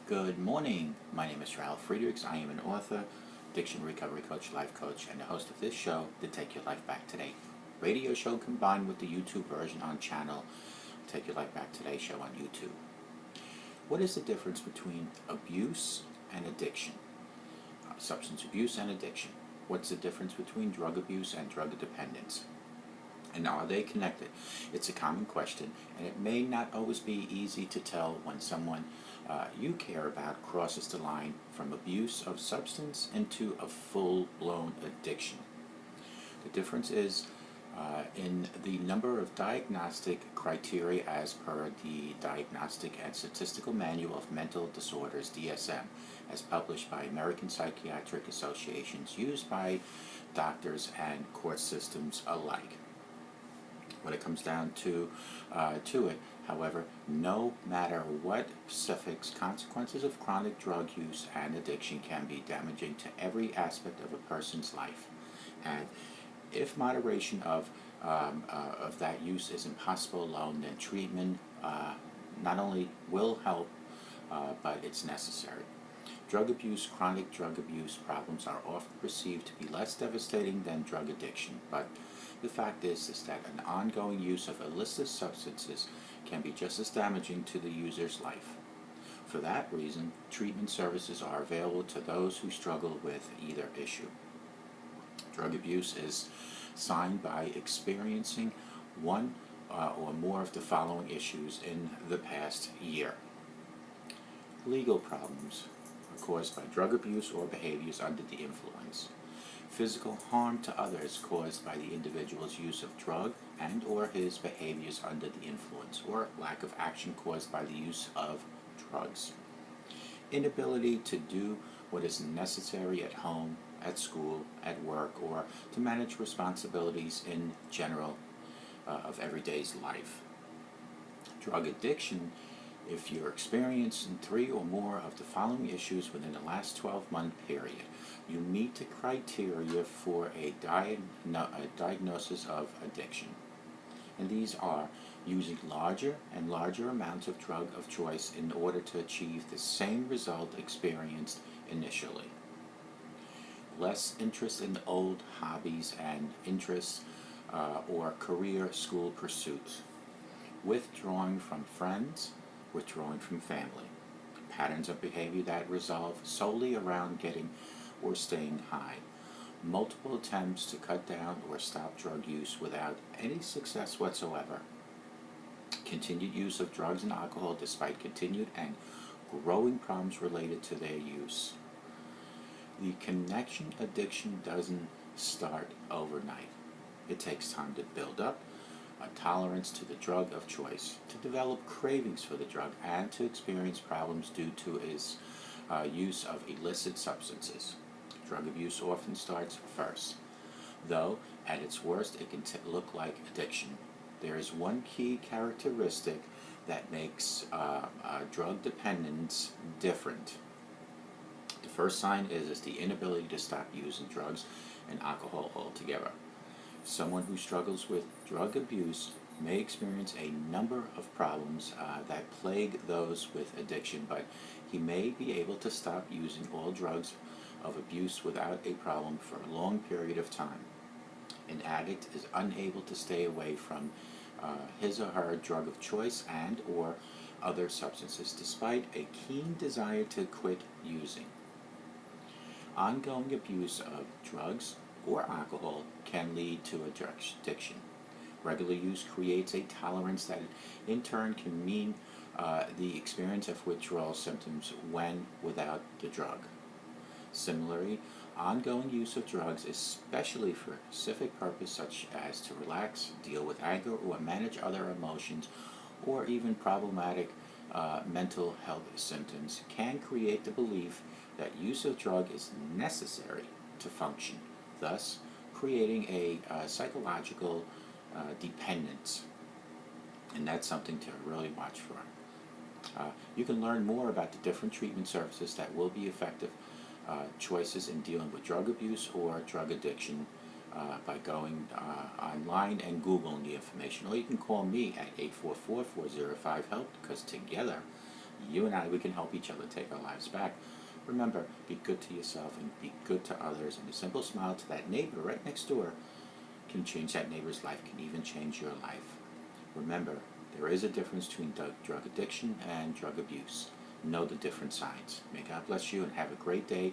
Good morning. My name is Ralf Friedrichs. I am an author, addiction recovery coach, life coach, and the host of this show, the Take Your Life Back Today radio show combined with the YouTube version on channel Take Your Life Back Today show on YouTube. What is the difference between abuse and addiction? Substance abuse and addiction. What's the difference between drug abuse and drug dependence? And are they connected? It's a common question, and it may not always be easy to tell when someone you care about crosses the line from abuse of substance into a full-blown addiction. The difference is in the number of diagnostic criteria as per the Diagnostic and Statistical Manual of Mental Disorders, DSM, as published by American Psychiatric Associations, used by doctors and court systems alike. When it comes down to it, however, no matter what specifics, consequences of chronic drug use and addiction can be damaging to every aspect of a person's life. And if moderation of that use is impossible alone, then treatment not only will help, but it's necessary. Drug abuse, chronic drug abuse problems are often perceived to be less devastating than drug addiction, but the fact is that an ongoing use of illicit substances can be just as damaging to the user's life. For that reason, treatment services are available to those who struggle with either issue. Drug abuse is signed by experiencing one or more of the following issues in the past year. Legal problems are caused by drug abuse or behaviors under the influence. Physical harm to others caused by the individual's use of drug and or his behaviors under the influence, or lack of action caused by the use of drugs. Inability to do what is necessary at home, at school, at work, or to manage responsibilities in general of everyday's life. Drug addiction, if you're experiencing 3 or more of the following issues within the last 12-month period, you meet the criteria for a diagnosis of addiction. And these are using larger and larger amounts of drug of choice in order to achieve the same result experienced initially. Less interest in old hobbies and interests or career school pursuits. Withdrawing from friends, withdrawing from family. Patterns of behavior that resolve solely around getting or staying high. Multiple attempts to cut down or stop drug use without any success whatsoever. Continued use of drugs and alcohol despite continued and growing problems related to their use. The connection addiction doesn't start overnight. It takes time to build up a tolerance to the drug of choice, to develop cravings for the drug, and to experience problems due to its use of illicit substances. Drug abuse often starts first, though at its worst it can look like addiction. There is one key characteristic that makes drug dependence different. The first sign is the inability to stop using drugs and alcohol altogether. Someone who struggles with drug abuse may experience a number of problems that plague those with addiction, but he may be able to stop using all drugs of abuse without a problem for a long period of time. An addict is unable to stay away from his or her drug of choice and or other substances despite a keen desire to quit using. Ongoing abuse of drugs or alcohol can lead to addiction. Regular use creates a tolerance that in turn can mean the experience of withdrawal symptoms when without the drug. Similarly, ongoing use of drugs, especially for a specific purpose such as to relax, deal with anger, or manage other emotions, or even problematic mental health symptoms, can create the belief that use of drug is necessary to function, thus creating a psychological dependence. And that's something to really watch for. You can learn more about the different treatment services that will be effective choices in dealing with drug abuse or drug addiction by going online and Googling the information. Or you can call me at 844-405-HELP, because together you and I, we can help each other take our lives back. Remember, be good to yourself and be good to others, and a simple smile to that neighbor right next door can change that neighbor's life, can even change your life. Remember, there is a difference between drug addiction and drug abuse. Know the different sides. May God bless you and have a great day.